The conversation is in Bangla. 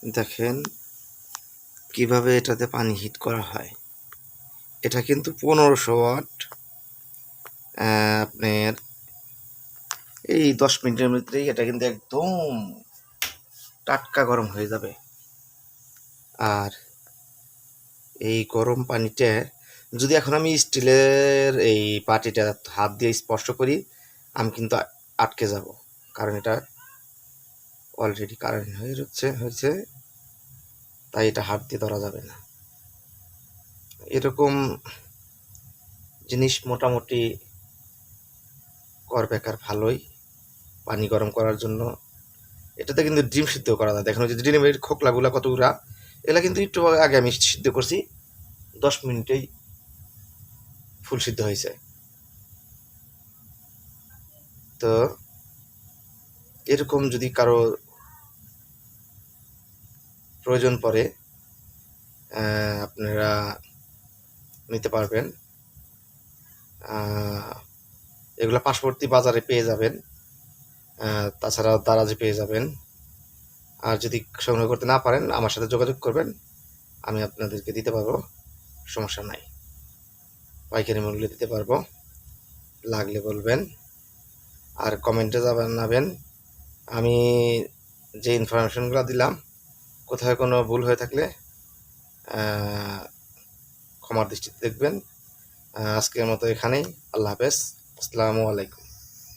দেখেন কিভাবে এটাতে পানি হিট করা হয়। এটা কিন্তু 1500 ওয়াট। আপনার এই 10 মিনিটের মধ্যেই এটা কিন্তু একদম টাটকা গরম হয়ে যাবে। আর এই গরম পানিতে যদি এখন আমি স্টিলের এই বাটিটা হাত দিয়ে স্পর্শ করি, আমি কিন্তু আটকে যাব, কারণ এটা অলরেডি কারেন্ট হয়েছে, তাই এটা হাত দিয়ে ধরা যাবে না। এরকম জিনিস মোটামুটি বেকার ভালোই পানি গরম করার জন্য। এটাতে কিন্তু ডিম সিদ্ধ করা যায়। দেখেন ওই যে ডিমের খোকলাগুলা কতগুলা, এগুলা কিন্তু একটু আগে আমি সিদ্ধ করছি, 10 মিনিটেই ফুল সিদ্ধ হয়েছে। তো এরকম যদি কারো প্রয়োজন পড়ে, আপনারা নিতে পারবেন। এগুলো পার্শ্ববর্তী বাজারে পেয়ে যাবেন, তাছাড়া দারাজে পেয়ে যাবেন। আর যদি সংগ্রহ করতে না পারেন, আমার সাথে যোগাযোগ করবেন, আমি আপনাদেরকে দিতে পারবো, সমস্যা নাই। পাইকারি মূল্যে দিতে পারবো, লাগলে বলবেন। আর কমেন্টে জানাবেন আমি যে ইনফরমেশনগুলো দিলাম কোথায় কোনো ভুল হয়ে থাকলে ক্ষমার দৃষ্টিতে দেখবেন। আজকের মতো এখানেই। আল্লাহ হাফেজ। আসসালামু আলাইকুম।